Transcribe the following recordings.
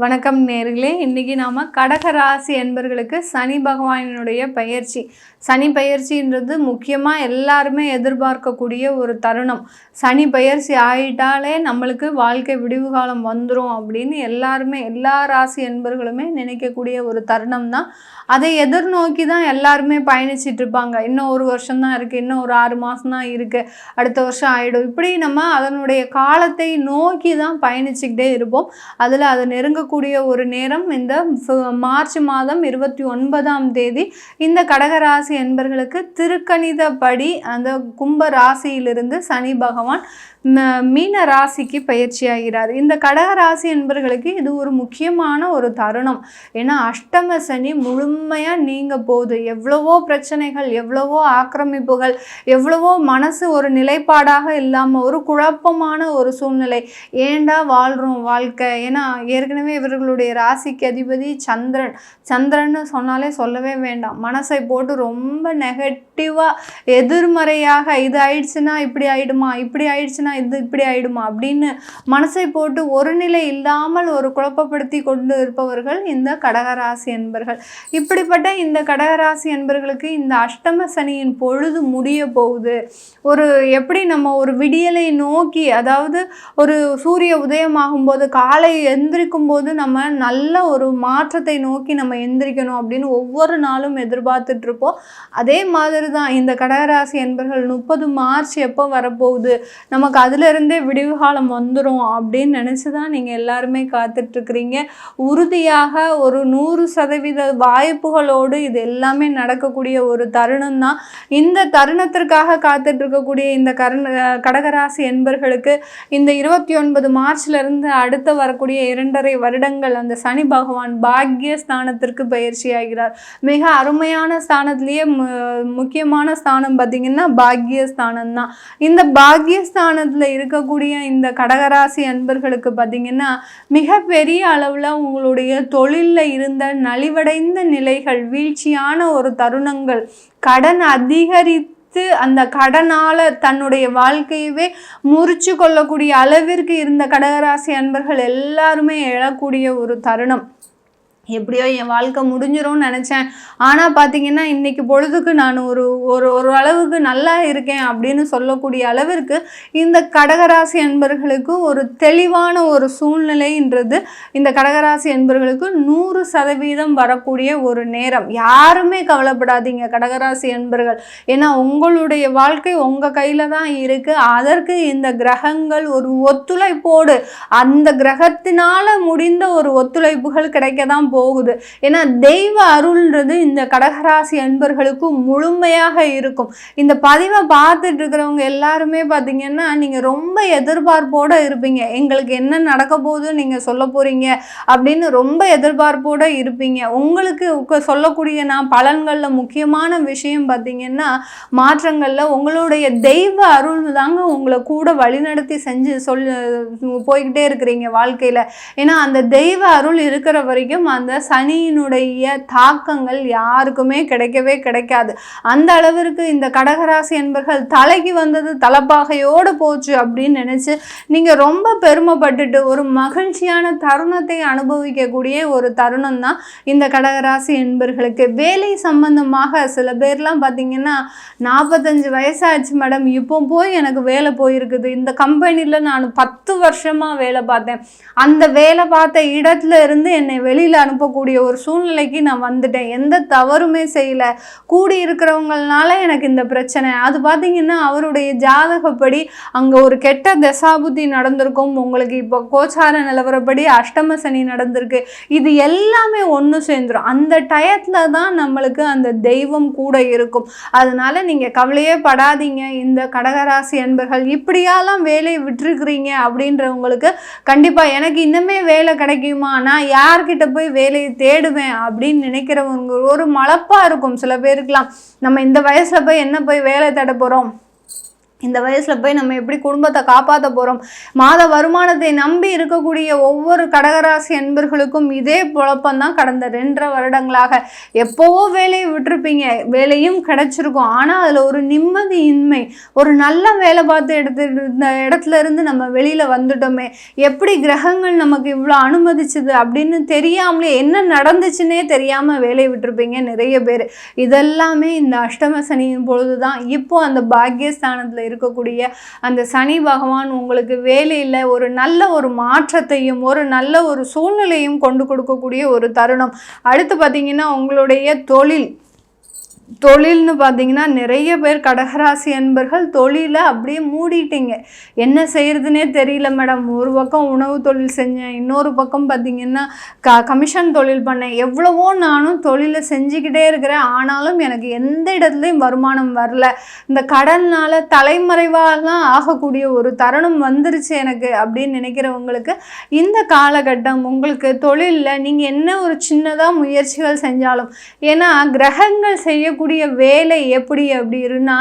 வணக்கம் நேர்களே. இன்றைக்கி நாம் கடக ராசி என்பர்களுக்கு சனி பகவானினுடைய பயிற்சி. சனி பயிற்சின்றது முக்கியமாக எல்லாருமே எதிர்பார்க்கக்கூடிய ஒரு தருணம். சனி பயிற்சி ஆகிட்டாலே நம்மளுக்கு வாழ்க்கை விடிவு காலம் வந்துடும் அப்படின்னு எல்லாருமே, எல்லா ராசி என்பர்களுமே நினைக்கக்கூடிய ஒரு தருணம் தான். அதை எதிர்நோக்கி தான் எல்லாருமே பயணிச்சிட்ருப்பாங்க. இன்னும் ஒரு வருஷம்தான் இருக்குது, இன்னும் ஒரு 6 மாதம் தான் இருக்குது, அடுத்த வருஷம் ஆகிடும். இப்படி நம்ம அதனுடைய காலத்தை நோக்கி தான் பயணிச்சுக்கிட்டே இருப்போம். அதில் அது நெருங்கக்கூடிய ஒரு நேரம் இந்த மார்ச் மாதம் 29ஆம் தேதி இந்த கடகராசி என்பர்களுக்கு திருக்கணிதப்படி அந்த கும்ப ராசியிலிருந்து சனி பகவான் மீன ராசிக்கு பயிற்சியாகிறார். இந்த கடகராசி என்பர்களுக்கு இது ஒரு முக்கியமான ஒரு தருணம். ஏன்னா அஷ்டம சனி முழுமையாக நீங்க போகுது. எவ்வளவோ பிரச்சனைகள், எவ்வளவோ ஆக்கிரமிப்புகள், எவ்வளவோ மனசு ஒரு நிலைப்பாடாக இல்லாமல் ஒரு குழப்பமான ஒரு சூழ்நிலை. ஏண்டா வாழ்கிறோம் வாழ்க்கை? ஏன்னா ஏற்கனவே இவர்களுடைய ராசிக்கு அதிபதி சந்திரன். சந்திரன்னு சொன்னாலே சொல்லவே வேண்டாம். மனசை போட்டு ரொம்ப நெகட்டிவாக எதிர்மறையாக இது ஆயிடுச்சுன்னா இப்படி ஆயிடுமா, இப்படி ஆயிடுச்சுன்னா இது இப்படி ஆயிடுமா அப்படின்னு மனசை போட்டு ஒரு நிலை இல்லாமல் ஒரு குழப்பப்படுத்தி கொண்டு இருப்பவர்கள் இந்த கடகராசி என்பர்கள். இப்படிப்பட்ட இந்த கடகராசி என்பர்களுக்கு இந்த அஷ்டம சனியின் பொழுது முடிய போகுது. ஒரு எப்படி நம்ம ஒரு விடியலை நோக்கி, அதாவது ஒரு சூரிய உதயமாகும் போது காலை எந்திரிக்கும் போது நம்ம நல்ல ஒரு மாற்றத்தை நோக்கி நம்ம எந்திரிக்கணும் அப்படின்னு ஒவ்வொரு நாளும் எதிர்பார்த்துட்டு இருப்போம். அதே மாதிரி தான் இந்த கடகராசி என்பர்கள் 30 மார்ச் எப்போ வரப்போகுது, நமக்கு அதிலிருந்தே விடிவு காலம் வந்துடும் அப்படின்னு நினச்சி தான் நீங்கள் எல்லாருமே காத்துட்ருக்குறீங்க. உறுதியாக ஒரு 100% வாய்ப்புகளோடு இது எல்லாமே நடக்கக்கூடிய ஒரு தருணம் தான். இந்த தருணத்திற்காக காத்துட்ருக்கக்கூடிய இந்த கடகராசி என்பர்களுக்கு இந்த 29 மார்ச்லேருந்து அடுத்து வரக்கூடிய 2.5 வருடங்கள் அந்த சனி பகவான் பாக்கிய ஸ்தானத்திற்கு பயிற்சி ஆகிறார். மிக அருமையான ஸ்தானத்திலேயே முக்கியமான ஸ்தானம் பார்த்திங்கன்னா பாக்கிய ஸ்தானம் தான். இந்த பாக்கிய ஸ்தானத்தில் இருக்கக்கூடிய இந்த கடகராசி அன்பர்களுக்கு பார்த்திங்கன்னா மிகப்பெரிய அளவில் உங்களுடைய தொழிலில் இருந்த நலிவடைந்த நிலைகள், வீழ்ச்சியான ஒரு தருணங்கள், கடன் அதிகரித்து அந்த கடனால் தன்னுடைய வாழ்க்கையவே முறிச்சு கொள்ளக்கூடிய அளவிற்கு இருந்த கடகராசி அன்பர்கள் எல்லாருமே எழக்கூடிய ஒரு தருணம். எப்படியோ என் வாழ்க்கை முடிஞ்சிரும்னு நினச்சேன், ஆனால் பார்த்திங்கன்னா இன்றைக்கி பொழுதுக்கு நான் ஒரு அளவுக்கு நல்லா இருக்கேன் அப்படின்னு சொல்லக்கூடிய அளவிற்கு இந்த கடகராசி என்பர்களுக்கு ஒரு தெளிவான ஒரு சூழ்நிலைன்றது இந்த கடகராசி என்பர்களுக்கு 100% வரக்கூடிய ஒரு நேரம். யாருமே கவலைப்படாதீங்க கடகராசி என்பர்கள். ஏன்னா உங்களுடைய வாழ்க்கை உங்கள் கையில் தான் இருக்குது. அதற்கு இந்த கிரகங்கள் ஒரு ஒத்துழைப்போடு, அந்த கிரகத்தினால முடிந்த ஒரு ஒத்துழைப்புகள் கிடைக்க தான் போகுது. ஏன்னா தெய்வ அருள்ன்றது இந்த கடகராசி அன்பர்களுக்கு முழுமையாக இருக்கும். இந்த பதிவை பார்த்துட்டு இருக்கிறவங்க எல்லாருமே பார்த்தீங்கன்னா நீங்கள் ரொம்ப எதிர்பார்ப்போடு இருப்பீங்க. எங்களுக்கு என்ன நடக்க போகுது நீங்கள் சொல்ல போகிறீங்க அப்படின்னு ரொம்ப எதிர்பார்ப்போடு இருப்பீங்க. உங்களுக்கு சொல்லக்கூடிய நான் பலன்களில் முக்கியமான விஷயம் பார்த்தீங்கன்னா மாற்றங்களில் உங்களுடைய தெய்வ அருள் தாங்க உங்களை கூட வழிநடத்தி செஞ்சு போய்கிட்டே இருக்கிறீங்க வாழ்க்கையில். ஏன்னா அந்த தெய்வ அருள் இருக்கிற வரைக்கும் அந்த சனியினுடைய தாக்கங்கள் யாருக்குமே கிடைக்கவே கிடைக்காது. அந்த அளவிற்கு இந்த கடகராசி என்பர்கள் தலைக்கு வந்தது தலைப்பாகையோடு போச்சு அப்படின்னு நினச்சி நீங்கள் ரொம்ப பெருமைப்பட்டுட்டு ஒரு மகிழ்ச்சியான தருணத்தை அனுபவிக்கக்கூடிய ஒரு தருணம் தான் இந்த கடகராசி என்பர்களுக்கு. வேலை சம்பந்தமாக சில பேர்லாம் பார்த்தீங்கன்னா 45 வயசாச்சு மேடம், இப்போ போய் எனக்கு வேலை போயிருக்குது, இந்த கம்பெனியில் நான் 10 வருஷமாக வேலை பார்த்தேன், அந்த வேலை பார்த்த இடத்துல இருந்து என்னை வெளியில் அனுப்பக்கூடிய ஒரு சூழ்நிலைக்கு நான் வந்துட்டேன், எந்த தவறுமே செய்யலை, கூடி இருக்கிறவங்களால எனக்கு இந்த பிரச்சனை. அது பார்த்தீங்கன்னா அவருடைய ஜாதகப்படி அங்கே ஒரு கெட்ட தசாபுத்தி நடந்திருக்கும், உங்களுக்கு இப்போ கோச்சார நிலவரப்படி அஷ்டம சனி நடந்திருக்கு. இது எல்லாமே ஒன்று சேர்ந்துடும். அந்த டயத்தில் தான் நம்மளுக்கு அந்த தெய்வம் கூட இருக்கும். அதனால நீங்கள் கவலையே படாதீங்க. இந்த கடகராசி என்பர்கள் இப்படியெல்லாம் வேலையை விட்டுருக்குறீங்க அப்படின்றவங்களுக்கு கண்டிப்பாக எனக்கு இன்னுமே வேலை கிடைக்குமா, நான் யார்கிட்ட போய் வேலையை தேடுவேன் அப்படின்னு நினைக்கிறவங்க ஒரு மலப்பாக இருக்கும் சில பேருக்குலாம். நம்ம இந்த வயசில் போய் என்ன போய் வேலை தேட போகிறோம், இந்த வயசில் போய் நம்ம எப்படி குடும்பத்தை காப்பாற்ற போகிறோம்? மாத வருமானத்தை நம்பி இருக்கக்கூடிய ஒவ்வொரு கடகராசி அன்பர்களுக்கும் இதே குழப்பம்தான் கடந்த 2.5 வருடங்களாக. எப்போவோ வேலையை விட்டுருப்பீங்க, வேலையும் கிடைச்சிருக்கும், ஆனால் அதில் ஒரு நிம்மதியின்மை, ஒரு நல்ல வேலை பார்த்து இருந்த இடத்துல இருந்து நம்ம வெளியில் வந்துட்டோமே, எப்படி கிரகங்கள் நமக்கு இவ்வளோ அனுமதிச்சுது அப்படின்னு தெரியாமலே, என்ன நடந்துச்சுன்னே தெரியாமல் வேலையை விட்டுருப்பீங்க நிறைய பேர். இதெல்லாமே இந்த அஷ்டம சனியின் பொழுது தான். இப்போ அந்த பாக்கியஸ்தானத்தில் இருக்கக்கூடிய அந்த சனி பகவான் உங்களுக்கு வேலையில் ஒரு நல்ல ஒரு மாற்றத்தையும் ஒரு நல்ல ஒரு சூழ்நிலையும் கொண்டு கொடுக்கக்கூடிய ஒரு தருணம். அடுத்து பார்த்தீங்கன்னா உங்களுடைய தொழில்னு பார்த்தீங்கன்னா நிறைய பேர் கடகராசி அன்பர்கள் தொழிலை அப்படியே மூடிட்டீங்க. என்ன செய்கிறதுனே தெரியல மேடம். ஒரு பக்கம் உணவு தொழில் செஞ்சேன், இன்னொரு பக்கம் பார்த்தீங்கன்னா கமிஷன் தொழில் பண்ணேன், எவ்வளவோ நானும் தொழிலை செஞ்சுக்கிட்டே இருக்கிறேன், ஆனாலும் எனக்கு எந்த இடத்துலையும் வருமானம் வரல, இந்த கடனால் தலைமறைவாகலாம் ஆகக்கூடிய ஒரு தருணம் வந்துருச்சு எனக்கு அப்படின்னு நினைக்கிறவங்களுக்கு இந்த காலகட்டம் உங்களுக்கு தொழிலில் நீங்கள் என்ன ஒரு சின்னதாக முயற்சிகள் செஞ்சாலும், ஏன்னா கிரகங்கள் செய்யக்கூடிய வேலை எப்படி அப்படின்னா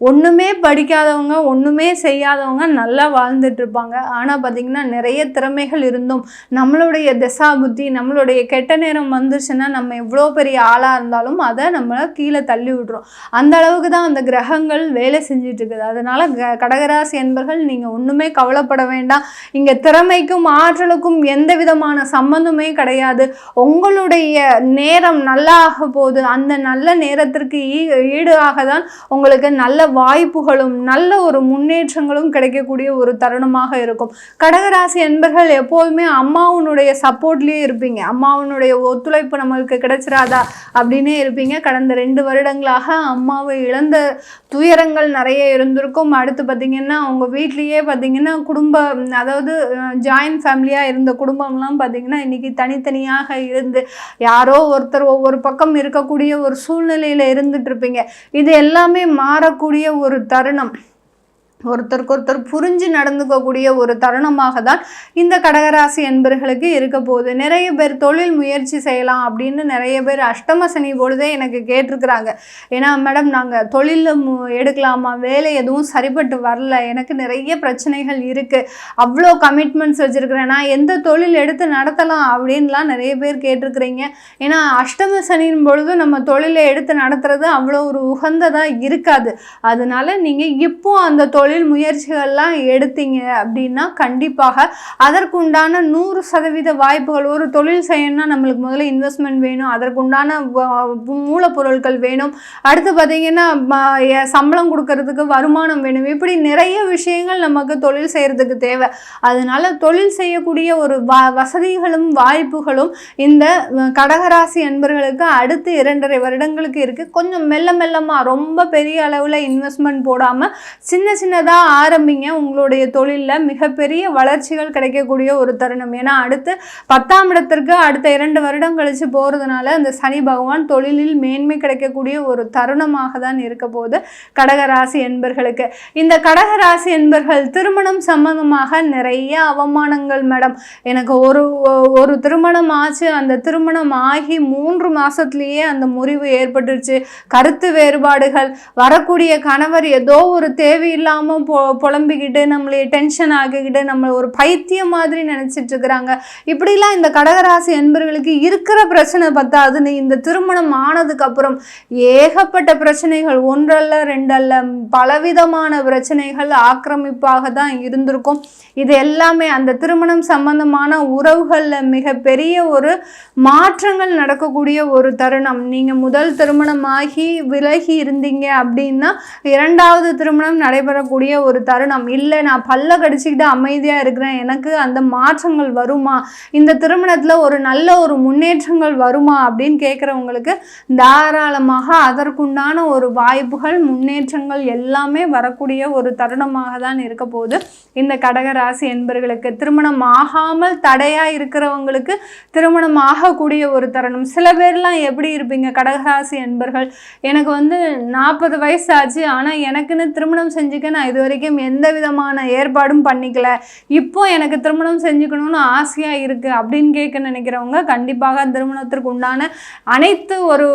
ஒன்றுமே படிக்காதவங்க ஒன்றுமே செய்யாதவங்க நல்லா வாழ்ந்துட்டு இருப்பாங்க. ஆனால் பார்த்திங்கன்னா நிறைய திறமைகள் இருந்தும் நம்மளுடைய திசா புத்தி நம்மளுடைய கெட்ட நேரம் வந்துருச்சுன்னா நம்ம எவ்வளோ பெரிய ஆளாக இருந்தாலும் அதை நம்மளை கீழே தள்ளி விட்றோம். அந்த அளவுக்கு தான் அந்த கிரகங்கள் வேலை செஞ்சிட்டு இருக்குது. அதனால் கடகராசி என்பர்கள் நீங்கள் ஒன்றுமே கவலைப்பட வேண்டாம். இங்கே திறமைக்கும் ஆற்றலுக்கும் எந்த விதமான சம்பந்தமே கிடையாது. உங்களுடைய நேரம் நல்லா ஆக போகுது. அந்த நல்ல நேரத்திற்கு ஈடாக தான் உங்களுக்கு நல்ல வாய்ப்புகளும் நல்ல ஒரு முன்னேற்றங்களும் கிடைக்கக்கூடிய ஒரு தருணமாக இருக்கும். கடகராசி என்பர்கள் எப்போதுமே அம்மாவுடைய சப்போர்ட்லேயே இருப்பீங்க. அம்மாவுடைய ஒத்துழைப்பு நம்மளுக்கு கிடைச்சிடாதா அப்படின்னே இருப்பீங்க. கடந்த 2 வருடங்களாக அம்மாவை இழந்த துயரங்கள் நிறைய இருந்திருக்கும். அடுத்து பார்த்திங்கன்னா உங்கள் வீட்லேயே பார்த்திங்கன்னா அதாவது ஜாயின்ட் ஃபேமிலியாக இருந்த குடும்பம்லாம் பார்த்திங்கன்னா இன்றைக்கி தனித்தனியாக இருந்து யாரோ ஒருத்தர் ஒவ்வொரு பக்கம் இருக்கக்கூடிய ஒரு சூழ்நிலையில் இருந்துட்டு இருப்பீங்க. இது எல்லாமே மாறக்கூடிய ஒரு தருணம். ஒருத்தருக்கு ஒருத்தர் புரிஞ்சு நடந்துக்கக்கூடிய ஒரு தருணமாக தான் இந்த கடகராசி என்பர்களுக்கு இருக்க போகுது. நிறைய பேர் தொழில் முயற்சி செய்யலாம் அப்படின்னு நிறைய பேர் அஷ்டம சனி பொழுதே எனக்கு கேட்டிருக்கிறாங்க. ஏன்னா மேடம் நாங்கள் தொழிலில் எடுக்கலாமா, வேலை எதுவும் சரிப்பட்டு வரல, எனக்கு நிறைய பிரச்சனைகள் இருக்குது, அவ்வளோ கமிட்மெண்ட்ஸ் வச்சுருக்கிறேன், நான் எந்த தொழில் எடுத்து நடத்தலாம் அப்படின்லாம் நிறைய பேர் கேட்டிருக்கிறீங்க. ஏன்னா அஷ்டம சனியின் பொழுது நம்ம தொழிலை எடுத்து நடத்துறது அவ்வளோ ஒரு உகந்ததாக இருக்காது. அதனால நீங்கள் இப்போ அந்த தொழில் முயற்சிகள்லாம் எடுத்தீங்க அப்படின்னா கண்டிப்பாக அதற்குண்டான 100% வாய்ப்புகள். ஒரு தொழில் செய்யணும்னா நம்மளுக்கு முதல்ல இன்வெஸ்ட்மெண்ட் வேணும், அதற்குண்டான மூலப்பொருட்கள் வேணும், அடுத்து பார்த்தீங்கன்னா சம்பளம் கொடுக்கறதுக்கு வருமானம் வேணும், இப்படி நிறைய விஷயங்கள் நமக்கு தொழில் செய்யறதுக்கு தேவை. அதனால தொழில் செய்யக்கூடிய ஒரு வசதிகளும் வாய்ப்புகளும் இந்த கடகராசி என்பர்களுக்கு அடுத்து 2.5 வருடங்களுக்கு இருக்குது. கொஞ்சம் மெல்லமாக ரொம்ப பெரிய அளவில் இன்வெஸ்ட்மெண்ட் போடாமல் சின்ன ஆரம்பிங்க. உங்களுடைய தொழிலில் மிகப்பெரிய வளர்ச்சிகள் கிடைக்கக்கூடிய ஒரு தருணம். ஏன்னா அடுத்து 10ஆம் இடத்திற்கு அடுத்த 2 வருடம் கழிச்சு போகிறதுனால அந்த சனி பகவான் தொழிலில் மேன்மை கிடைக்கக்கூடிய ஒரு தருணமாக தான் இருக்க போது கடகராசி என்பர்களுக்கு. இந்த கடகராசி என்பர்கள் திருமணம் சம்பந்தமாக நிறைய அவமானங்கள் மேடம். எனக்கு ஒரு திருமணம் ஆச்சு, அந்த திருமணம் ஆகி 3 மாதத்துலேயே அந்த முறிவு ஏற்பட்டுருச்சு, கருத்து வேறுபாடுகள், வரக்கூடிய கணவர் ஏதோ ஒரு தேவையில்லாமல் புலம்பிக்கிட்டு நம்மளை டென்ஷன் ஆகிக்கிட்டு நம்மளை ஒரு பைத்தியம் மாதிரி நினைச்சிட்டு இருக்கிறாங்க. இப்படிலாம் இந்த கடகராசி என்பர்களுக்கு இருக்கிற பிரச்சனை பத்தாதுன்னு இந்த திருமணம் ஆனதுக்கு அப்புறம் ஏகப்பட்ட பிரச்சனைகள், 1 அல்ல 2 அல்ல, பலவிதமான பிரச்சனைகள் ஆக்கிரமிப்பாக தான் இருந்திருக்கும். இது எல்லாமே அந்த திருமணம் சம்பந்தமான உறவுகளில் மிகப்பெரிய ஒரு மாற்றங்கள் நடக்கக்கூடிய ஒரு தருணம். நீங்கள் முதல் திருமணமாகி விலகி இருந்தீங்க அப்படின்னா 2வது திருமணம் நடைபெறக்கூடிய ஒரு தருணம். இல்லை நான் பல்ல கடிச்சிக்கிட்டு அமைதியாக இருக்கிறேன், எனக்கு அந்த மாற்றங்கள் வருமா, இந்த திருமணத்தில் ஒரு நல்ல ஒரு முன்னேற்றங்கள் வருமா அப்படின்னு கேட்குறவங்களுக்கு தாராளமாக அதற்குண்டான ஒரு வாய்ப்புகள் முன்னேற்றங்கள் எல்லாமே வரக்கூடிய ஒரு தருணமாக தான் இருக்க போகுது இந்த கடகராசி என்பர்களுக்கு. திருமணம் ஆகாமல் தடையாக இருக்கிறவங்களுக்கு திருமணம் ஆகக்கூடிய ஒரு தருணம். சில பேர்லாம் எப்படி இருப்பீங்க கடகராசி என்பர்கள், எனக்கு 40 வயசு ஆச்சு, ஆனால் எனக்குன்னு திருமணம் செஞ்சுக்க நான் நான் இது வரைக்கும் எந்த விதமான ஏற்பாடும் பண்ணிக்கல, இப்போ எனக்கு திருமணம் செஞ்சுக்கணும்னு ஆசையாக இருக்குது அப்படின்னு கேட்க நினைக்கிறவங்க கண்டிப்பாக திருமணத்திற்கு உண்டான அனைத்து ஒரு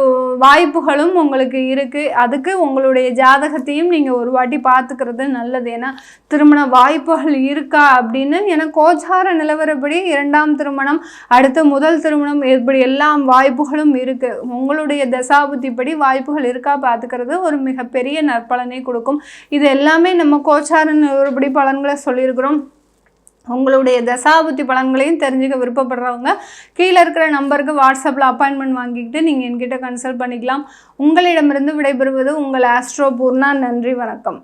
வாய்ப்புகளும் உங்களுக்கு இருக்குது. அதுக்கு உங்களுடைய ஜாதகத்தையும் நீங்கள் ஒரு வாட்டி பார்த்துக்கிறது நல்லது. ஏன்னா திருமண வாய்ப்புகள் இருக்கா அப்படின்னு, ஏன்னா கோச்சார நிலவரப்படி 2ஆம் திருமணம், அடுத்து முதல் திருமணம், இப்படி எல்லாம் வாய்ப்புகளும் இருக்குது. உங்களுடைய தசாபுத்திப்படி வாய்ப்புகள் இருக்கா பார்த்துக்கிறது ஒரு மிகப்பெரிய நற்பலனை கொடுக்கும். இது எல்லாமே நம்ம கோச்சார நிலவரப்படி பலன்களை சொல்லியிருக்கிறோம். உங்களுடைய தசாபுத்தி பலன்களையும் தெரிஞ்சுக்க விருப்பப்படுறவங்க கீழே இருக்கிற நம்பருக்கு வாட்ஸ்அப்பில் அப்பாயின்மெண்ட் வாங்கிக்கிட்டு நீங்கள் என்கிட்ட கன்சல்ட் பண்ணிக்கலாம். உங்களிடமிருந்து விடைபெறுவது உங்கள் ஆஸ்ட்ரோ பூர்ணா. நன்றி, வணக்கம்.